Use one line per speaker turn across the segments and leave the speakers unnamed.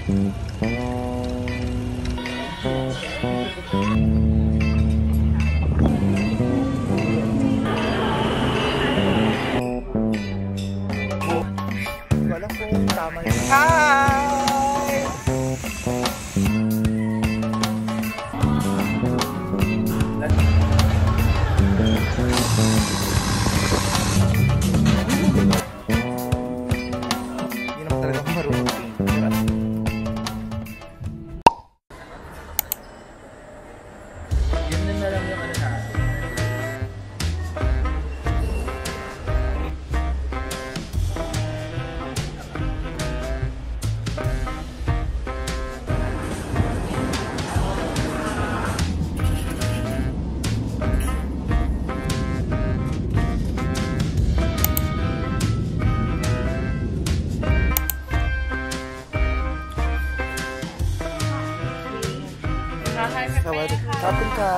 Wala kung tama yun. Hi! Kapin ka.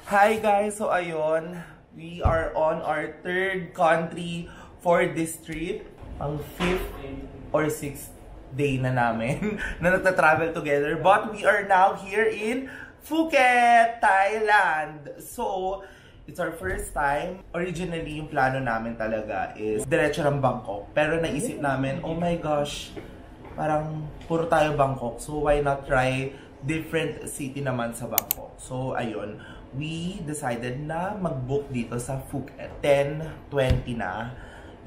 Hi guys! So ayun, we are on our third country for this trip. Ang 5th or 6th day na namin na nagta-travel together. But we are now here in Phuket, Thailand. So, it's our first time. Originally, yung plano namin talaga is diretso ng Bangkok. Pero naisip namin, oh my gosh, parang puro tayo Bangkok. So, why not try different city naman sa Bangkok? So, ayun. We decided na mag-book dito sa Phuket. 10:20 na.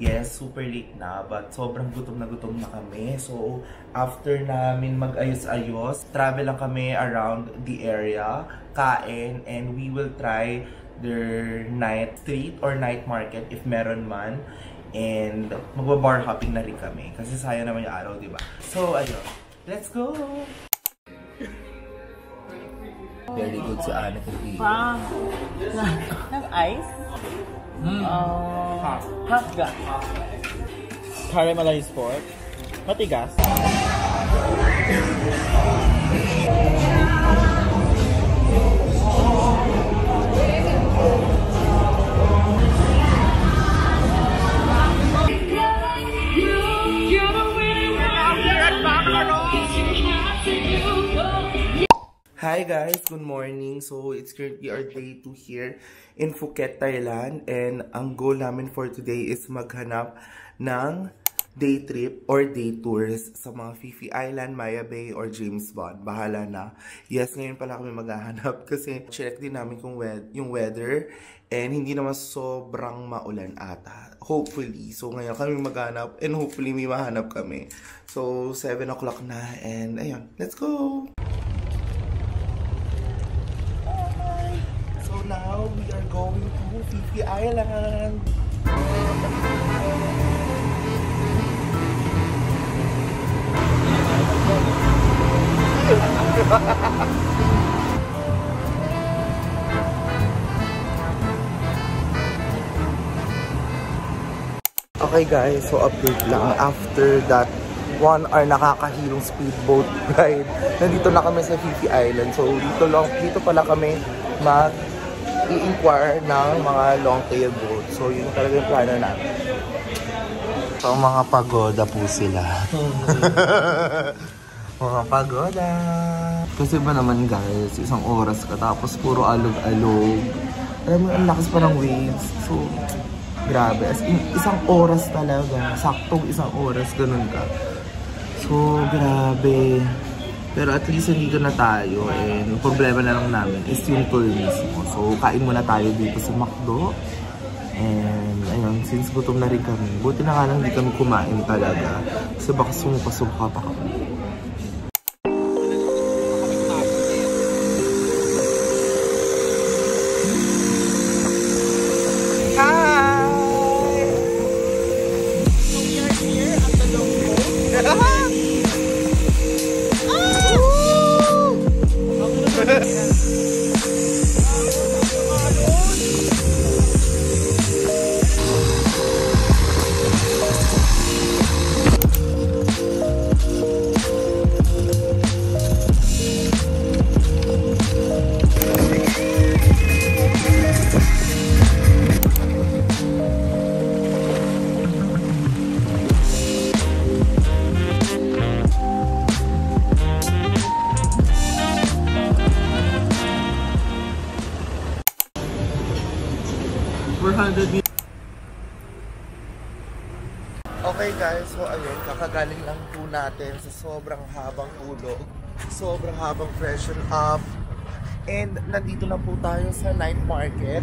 Yes, super late na. But sobrang gutom na kami. So, after namin mag-ayos-ayos, travel lang kami around the area, kain, and we will try their night street or night market if meron man. And magba-bar hopping na rin kami. Kasi sayang naman yung araw, di ba? So, ayun. Let's go! Very good si Ana Kati.
Wow. Have ice? Half gas. Caramelized pork. Matigas.
Hi guys, good morning. So it's currently our day 2 here in Phuket, Thailand, and ang goal namin for today is maghanap ng day trip or day tours sa mga Phi Phi Island, Maya Bay, or James Bond. Bahala na. Yes, ngayon pala kami maghahanap kasi check din namin kung yung weather and hindi naman sobrang maulan ata. Hopefully. So ngayon kami maghanap and hopefully may mahanap kami. So 7 o'clock na and ayun, let's go! Now we are going to Phi Phi Island. Okay guys, so update lang. After that 1 hour nakakahilong speedboat ride, nandito na kami sa Phi Phi Island. So dito pala kami i-inquire ng mga long tail boat. So yun talaga yung plano namin. So mga pagoda po sila. Mga pagoda. Kasi ba naman guys, 1 oras ka tapos puro alog-alog. Alam mo, ang lakas pa ng waves. So grabe. As in, 1 oras talaga. Saktong 1 oras, ganun ka. So grabe. Pero at least nandito na tayo and problema na lang namin is yung tour mismo. So kain muna tayo dito sa McDo. And ayun, since gutom na rin kami, buti na nga lang hindi kami kumain talaga. Kasi baka sumuka-suka pa kami.
400 meters.
Okay guys, so ayun, kakagaling lang po natin sa sobrang habang tulog, sobrang habang freshen up, and nandito na po tayo sa night market.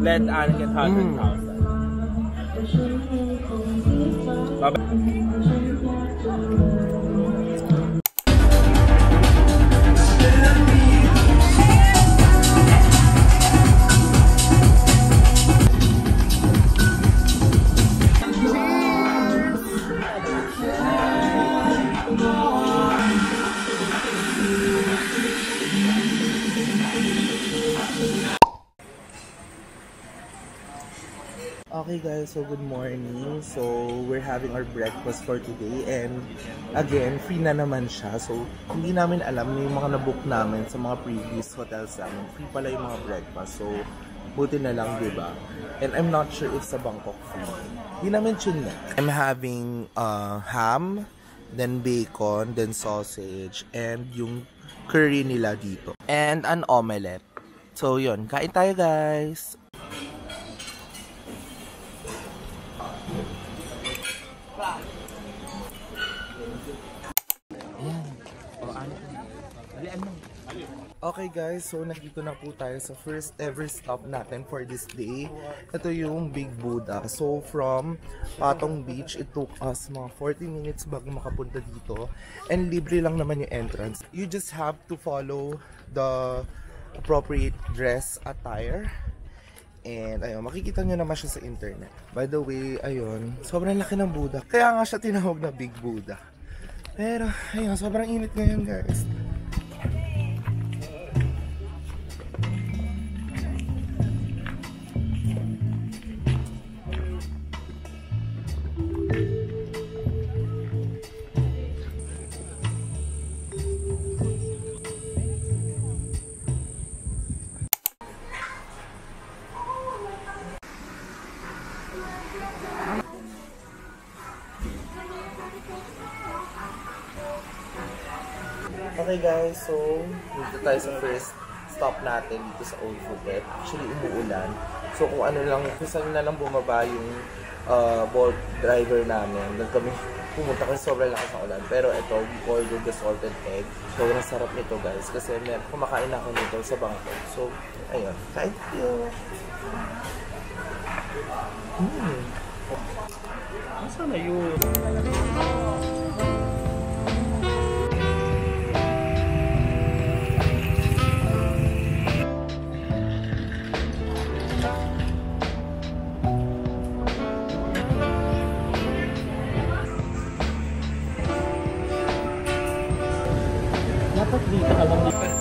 Let Anne get 100,000.
Okay guys, so good morning. So we're having our breakfast for today, and again, free na naman siya. So hindi namin alam yung mga nabook namin sa mga previous hotels namin. Free pala yung mga breakfast. So buti na lang, diba? And I'm not sure if sa Bangkok free. Hindi namin chinek. I'm having ham, then bacon, then sausage, and yung curry nila dito. And an omelette. So yun, kain tayo guys! Okay guys, so nandito na po tayo sa first ever stop natin for this day. Ito yung Big Buddha. So from Patong Beach, it took us mga 40 minutes bago makapunta dito. And libre lang naman yung entrance. You just have to follow the appropriate dress attire. And ayun, makikita nyo naman siya sa internet. By the way, ayun, sobrang laki ng Buddha. Kaya nga siya tinawag na Big Buddha. Pero ayun, sobrang init ngayon guys. Okay guys, so dito tayo sa first stop natin dito sa Old Phuket. Actually umuulan. So kung ano lang, kung na lang bumaba yung Bolt driver namin. Kami pumunta kasi sobrang lakas ng ulan. Pero ito, we ordered the salted egg. So sarap nito guys kasi kumakain ako nito sa Bangkok. So ayun, kain tayo.
Nasaan na yun? Dapat dito ka lang dito.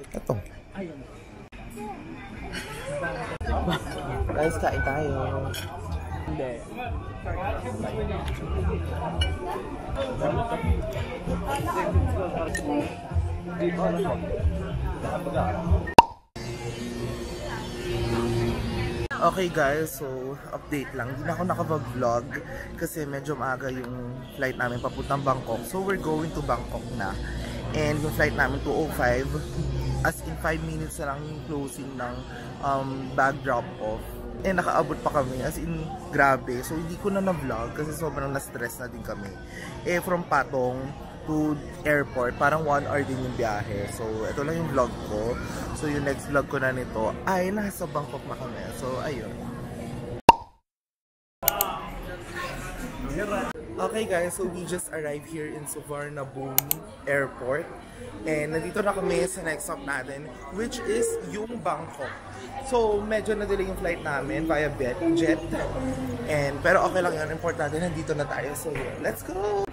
Ito. Guys, kain tayo.
Hindi.
Okay guys, so update lang. Hindi na ako nakapag-vlog kasi medyo maaga yung flight namin papuntang Bangkok. So we're going to Bangkok na. And yung flight namin 2:05, as in 5 minutes na lang yung closing ng bag drop-off. And nakaabot pa kami, as in grabe. So hindi ko na na-vlog kasi sobrang na-stress na din kami. Eh from Patong, to airport. Parang 1 hour din yung biyahe. So, ito lang yung vlog ko. So, yung next vlog ko na nito ay nasa Bangkok na kami. So, ayun. Okay guys, so we just arrived here in Suvarnabhumi Airport. And nandito na kami sa next stop natin, which is yung Bangkok. So, medyo na-delay yung flight namin via jet. Pero okay lang yun, importante nandito na tayo. So, yeah, let's go!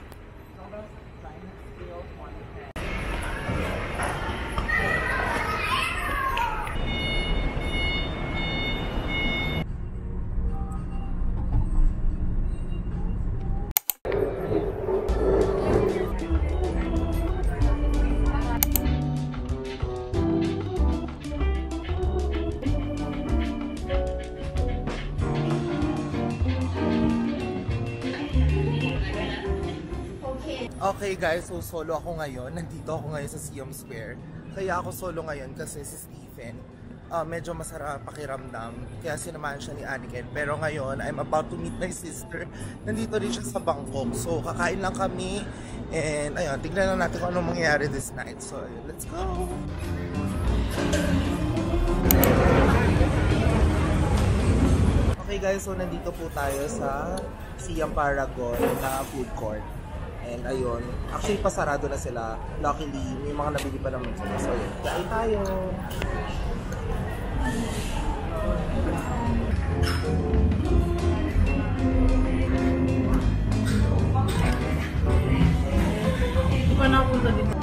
Okay guys, so solo ako ngayon. Nandito ako ngayon sa Siam Square. Kaya ako solo ngayon kasi si Stephen medyo masarap pakiramdam. Kaya sinamahan siya ni Aniken. Pero ngayon, I'm about to meet my sister. Nandito rin siya sa Bangkok. So kakain lang kami. And ayun, tignan lang natin kung anong mangyayari this night. So let's go! Okay guys, so nandito po tayo sa Siam Paragon na food court. And ayun, actually pasarado na sila. Luckily, may mga nabili pa naman sila. So ayun, kain tayo!
Hindi pa napunta dito.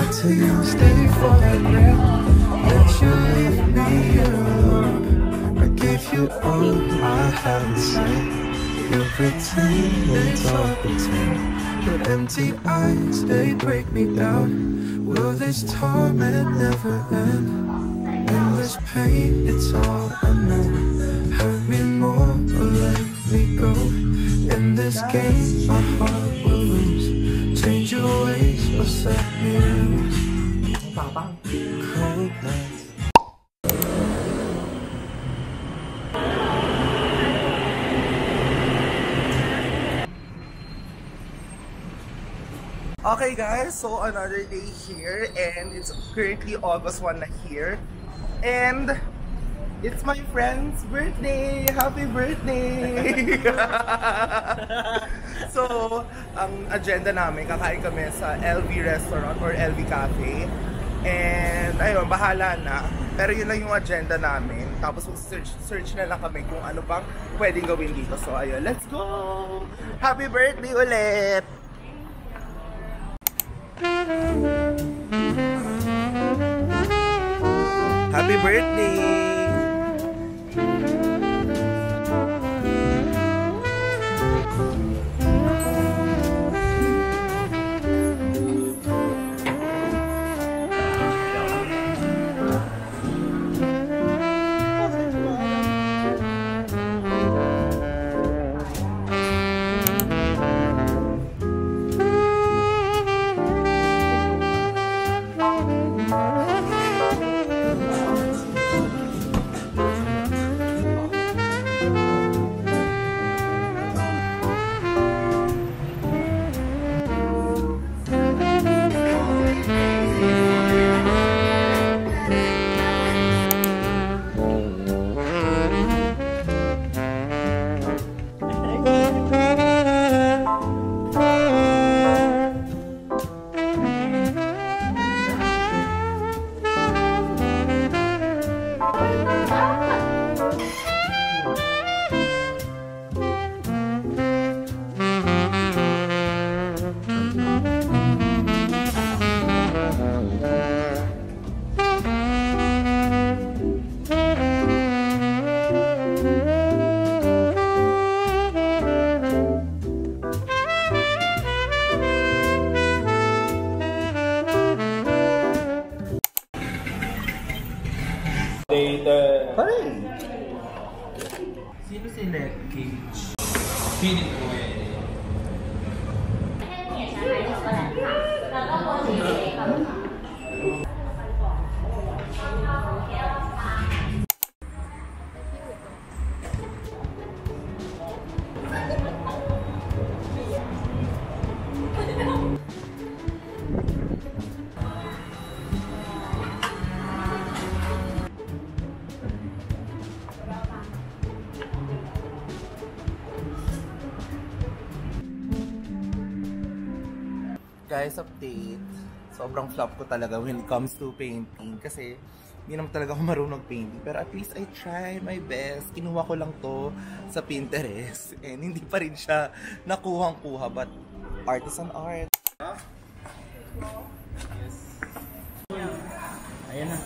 Till you stay forever, let you leave me alone. I gave you all I had to say. You pretend it's all pretend. Your empty eyes, they break me down. Will this torment never end? Endless pain, it's all I know. Hurt me more or let me go. In this game, my heart will lose. Change your ways or set me loose. Cold nights.
Okay guys, so another day here and it's currently August 1 na here. And it's my friend's birthday! Happy birthday! So, ang agenda namin, kakain kami sa LV Restaurant or LV Cafe. And ayun, bahala na. Pero yun lang yung agenda namin. Tapos search na lang kami kung ano bang pwedeng gawin dito. So ayun, let's go! Happy birthday ulit! Happy birthday! select cage.
Feeling ko eh.
Guys, update. Sobrang flop ko talaga when it comes to painting. Kasi, hindi naman talaga ako marunong painting. Pero at least I try my best. Kinuha ko lang to sa Pinterest. And hindi pa rin siya nakuhang-kuha. But, art is an art.
Ayan na.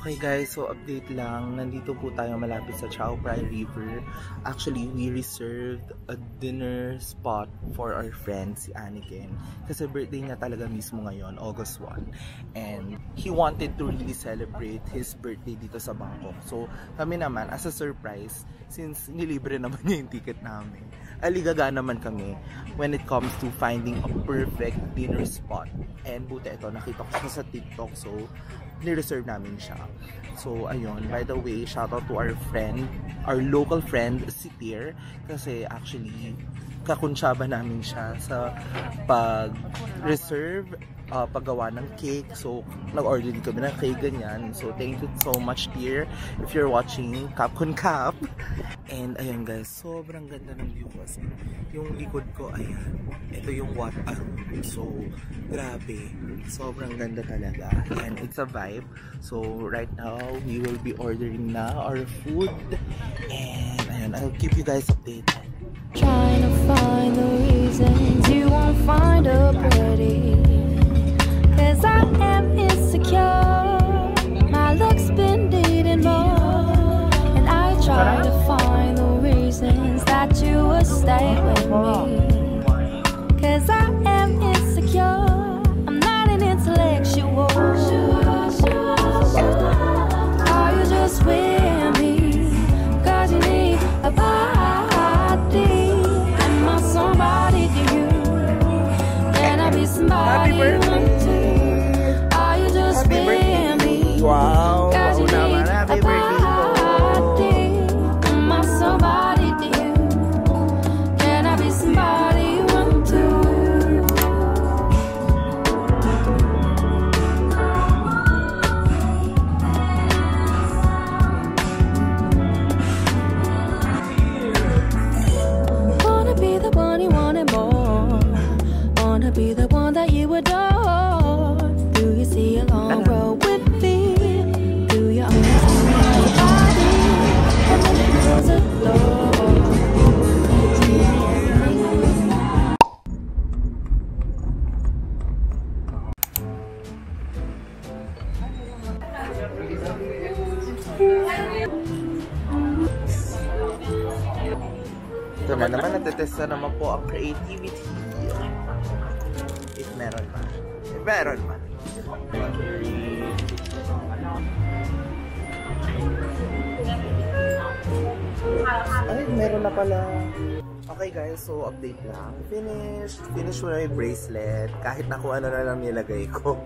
Okay guys, so update lang. Nandito po tayo malapit sa Chao Phraya River. Actually, we reserved a dinner spot for our friend, si Aniken. Kasi birthday niya talaga mismo ngayon, August 1. And he wanted to really celebrate his birthday dito sa Bangkok. So kami naman, as a surprise, since nilibre naman niya yung ticket namin, aligaga naman kami when it comes to finding a perfect dinner spot. And buti ito, nakita ko siya sa TikTok. So ni-reserve namin siya. So, ayun. By the way, shout out to our friend, our local friend, si Tier. Kasi actually, kakunsyaba namin siya sa pag-reserve, paggawa ng cake. So, nag-order din kami ng cake, ganyan. So, thank you so much, Tier. If you're watching, Cap Kun Cap. And, ayun guys, sobrang ganda ng view kasi. Yung likod ko, ayan. Ito yung what so, grabe. Sobrang ganda talaga. And it's a vibe. So, right now, we will be ordering na our food. And, ayun, I'll keep you guys updated.
Trying to find the reasons you won't find her pretty. 'Cause I am insecure. My looks been needing more. And I try to find the reasons that you would stay with me. 'Cause I am insecure. I'm not an intellectual. Are you just with me? 'Cause you need a body. Am I somebody to you? Can I be somebody you want to? Are you just with me?
Wow!
'Cause you need a
Happy birthday po!
body. Am I somebody to you? Can I be somebody you want to? Wanna be the one you wanted more. Wanna be the one that you adore. Do you see a long road with me? Do you understand my body? And then it goes a door.
Ito na naman, natetest na naman po ang creativity. If meron man. If meron man. Ay, meron na pala. Okay guys, so update lang. Finish mo na yung bracelet. Kahit na kung ano na lang nilagay ko.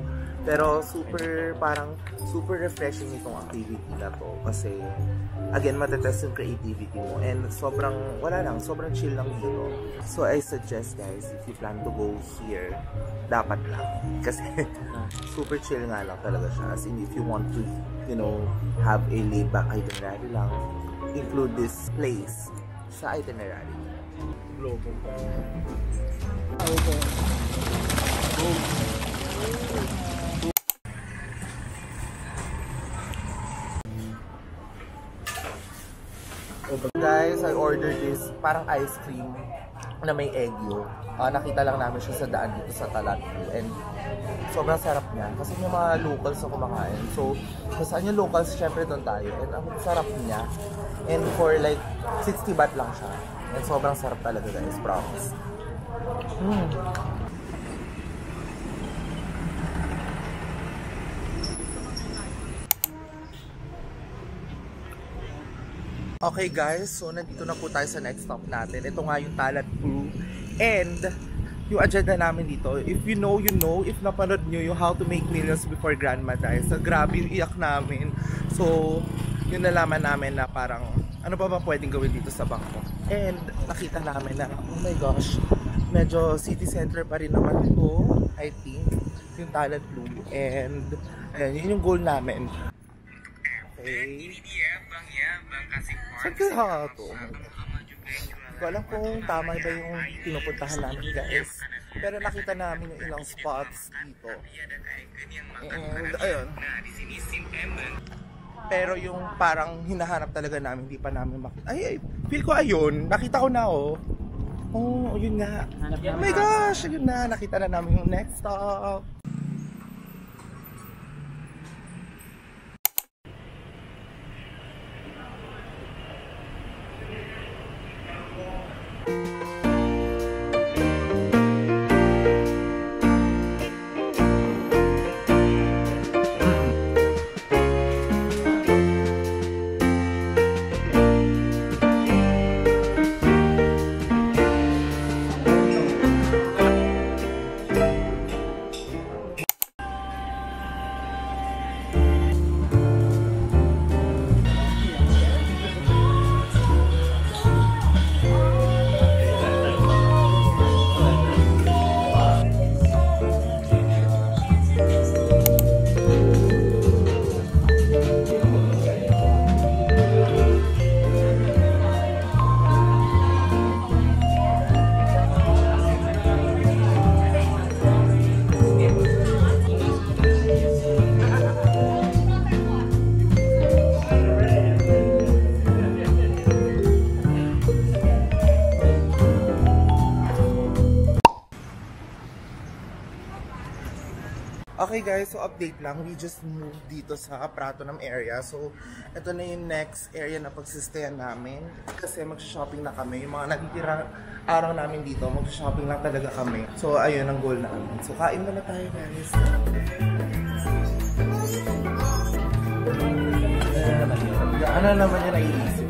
Pero super refreshing itong activity na to. Kasi, again, matetest yung creativity mo. And sobrang chill lang dito. So I suggest guys, if you plan to go here, dapat lang. Kasi super chill nga lang talaga siya. As in, if you want to, you know, have a laid back itinerary lang, include this place sa itinerary.
Globo.
Guys, I ordered this parang ice cream na may egg yolk. Nakita lang namin siya sa daan dito sa Talat. And sobrang sarap niya. Kasi may mga locals na kumakain. So, kung saan yung locals, syempre doon tayo. And ang sarap niya. And for like 60 baht lang siya. And sobrang sarap talaga guys, promise. Okay guys, so nandito na po tayo sa next stop natin. Ito nga yung Talat Crew. And yung agenda namin dito, if you know, you know. If napanood nyo yung How to Make Millions Before Grandma Dies, so grabe yung iyak namin. So, yun nalaman namin na parang, ano pa ba pwedeng gawin dito sa bangko? And nakita namin na, oh my gosh, medyo city center pa rin naman ito, I think, yung Talat Crew. And, ayan, yun yung goal namin. Okay. Saan kaya ito? Hindi ko alam kung tama ba yung pinupuntahan namin guys. Pero nakita namin yung ilang spots dito. And ayun. Pero yung parang hinahanap talaga namin, hindi pa namin makita. Ay, feel ko ayun. Nakita ko na oh. Oh, yun nga. Oh my gosh, yun na. Nakita na namin yung next stop. Okay guys, so update lang. We just moved dito sa Pratunam area. So, ito na yung next area na pagsistayan namin. Kasi mag-shopping na kami. Yung mga natitirang araw namin dito, mag-shopping lang talaga kami. So, ayun ang goal namin. So, kain muna tayo guys. Ano naman yung naiisip?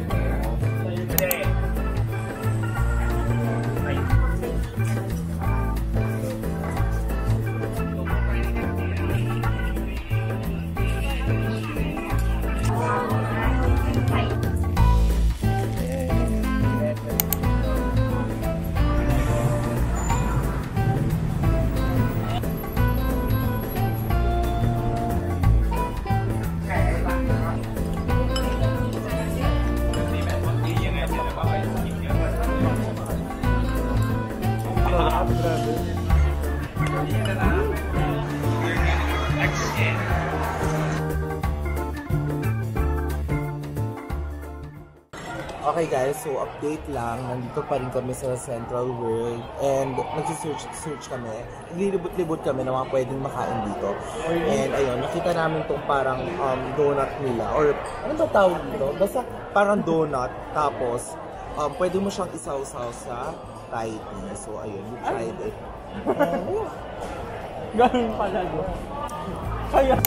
Okay guys, so update lang. Nandito pa rin kami sa Central World and nagsisearch kami. Naglilibot-libot kami na mga pwedeng makain dito. And ayun, nakita namin itong parang donut nila. Or ano ba tawag dito? Basta parang donut. Tapos, pwede mo siyang isaw-saw sa Thai tea. So ayun, we tried it.
Ganun pala doon. Kaya...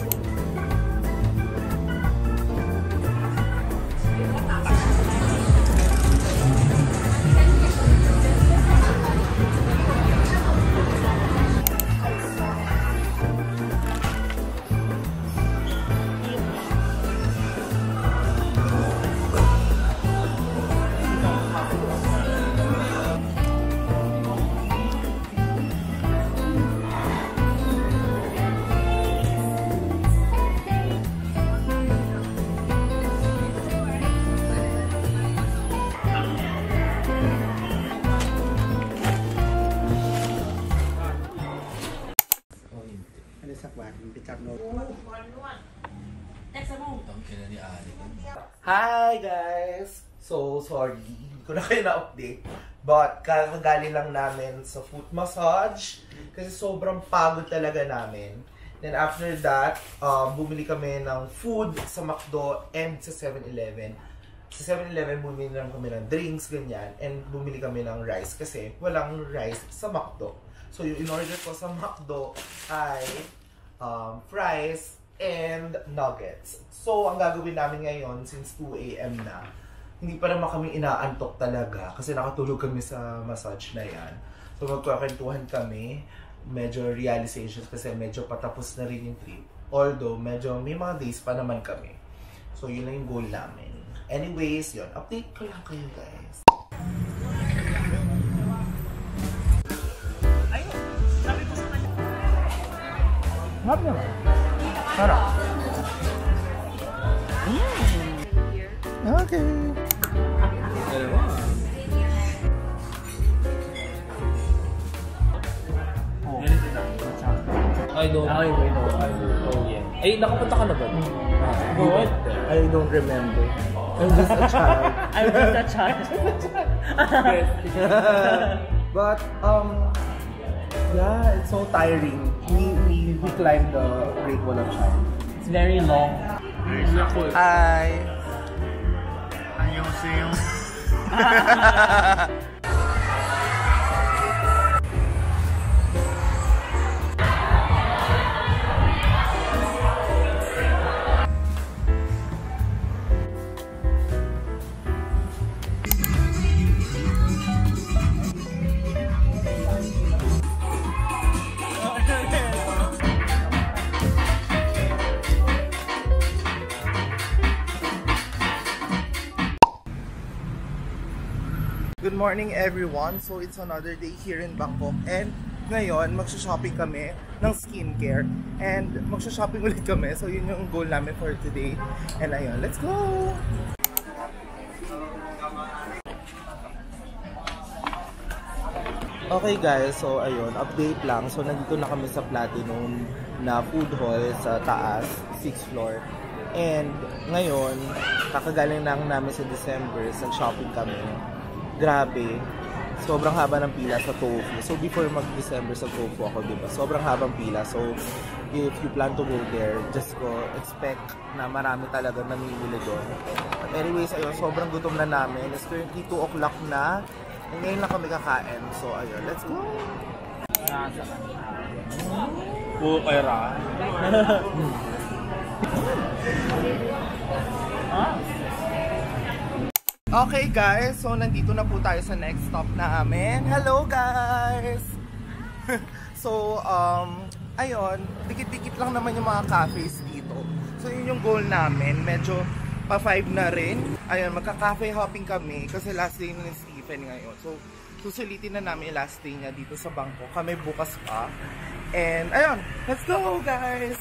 Hi guys! So sorry, hindi ko na kayo na-update. But kakagaling lang namin sa foot massage kasi sobrang pagod talaga namin. Then after that, bumili kami ng food sa McDo and sa 7-Eleven. Sa 7-Eleven, bumili lang kami ng drinks, ganyan. And bumili kami ng rice kasi walang rice sa McDo. So yung in-order ko sa McDo ay fries and nuggets. So ang gagawin namin ngayon, since 2 AM na, hindi pa naman kami inaantok talaga kasi nakatulog kami sa massage na yan. So magkakwentuhan kami, medyo realizations kasi medyo patapos na rin yung trip. Although medyo may mga days pa naman kami. So yun lang yung goal namin. Anyways, yun. Update ko lang kayo guys.
Sarap naman.
Sarap.
Okay.
I don't know yet. Ay, nakapunta ka na ba?
What? I don't remember. I'm just a child.
I'm just a child.
But yeah, it's so tiring. We climbed the Great Wall of China.
It's very long.
Hi.
안녕하세요.
Good morning everyone. So it's another day here in Bangkok and ngayon magsha-shopping kami ng skincare and magsha-shopping ulit kami. So yun yung goal namin for today. And ayun, let's go! Okay guys, so ayun, update lang. So nandito na kami sa Platinum na food hall sa taas, 6th floor. And ngayon, kakagaling lang namin sa December, nag-shopping kami. Grabe, sobrang haba ng pila sa tofu. So before mag-December sa tofu ako, diba? Sobrang habang pila. So if you plan to go there, just go expect na marami talaga namimili doon. But anyways, ayun, sobrang gutom na namin. It's currently 2 o'clock na. And ngayon lang kami kakain. So ayun, let's go!
Pera.
Okay guys, so nandito na po tayo sa next stop namin. Hello guys! So, ayun, dikit-dikit lang naman yung mga cafes dito. So yun yung goal namin, medyo pa 5 na rin. Ayun, magka-cafe hopping kami kasi last day ni Stephen ngayon. So, susulitin na namin yung last day niya dito sa Bangkok. Kami bukas pa. And ayun, let's go guys!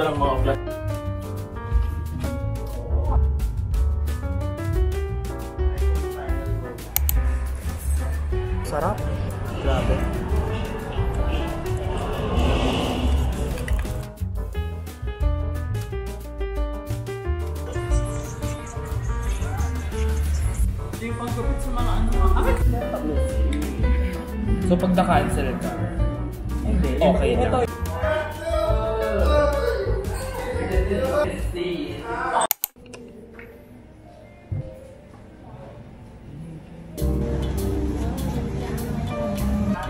Walang mga vlog.
Sarap. Grabe.
Yung pag-gupit sa mga ano.
So pag na-cancel ka, okay na.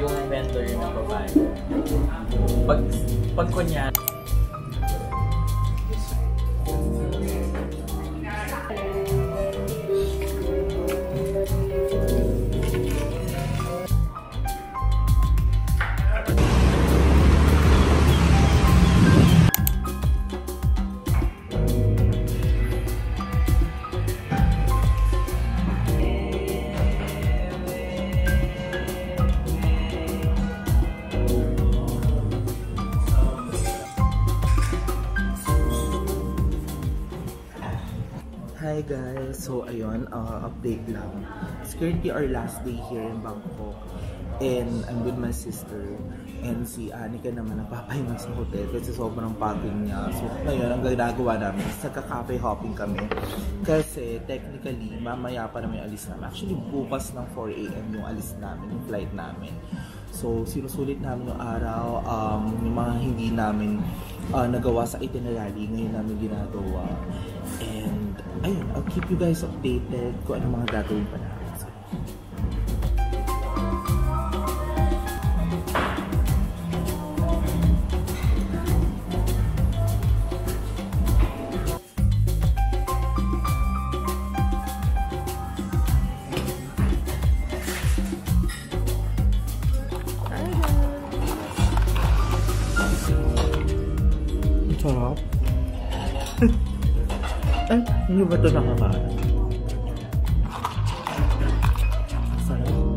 Yung vendor yung nagbabayad. Pag kunya.
Hi guys, so ayun, update lang. It's currently our last day here in Bangkok. And I'm with my sister. And si Anika naman napapahinga sa hotel kasi sobrang pagod niya. So ngayon, ang ginagawa namin is nagka-cafe hopping kami. Kasi technically, mamaya pa namin alis namin. Actually, bukas ng 4 AM yung alis namin, yung flight namin. So sinusulit namin yung araw, yung mga hindi namin nagawa sa itinerary, ngayon namin ginagawa. And ayun, I'll keep you guys updated kung ano mga gagawin pa namin.
Sarap. Ay, hindi ba ito nakakain? Sarap.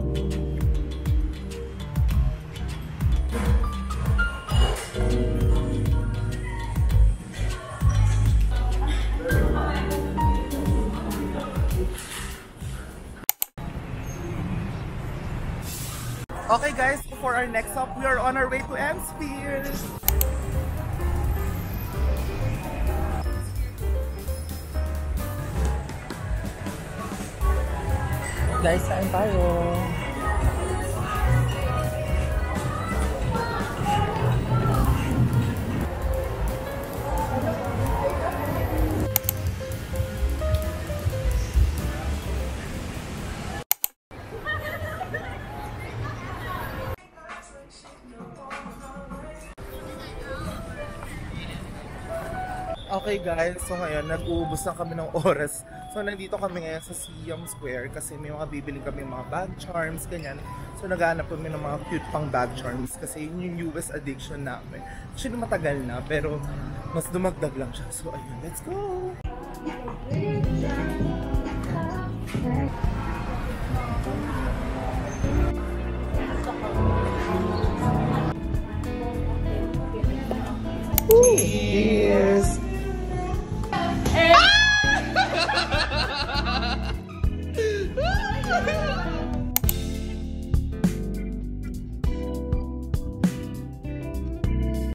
Okay guys, for our next stop, we are on our way to Amsphere.
Guys, saan tayo?
Okay guys, so ngayon nag-uubos na kami ng oras. So nandito kami ngayon sa Siam Square kasi may mga bibiling kami mga bag charms, ganyan. So naghahanap kami ng mga cute pang bag charms kasi yun yung US addiction namin. Actually matagal na pero mas dumagdag lang siya. So ayun, let's go! Cheers!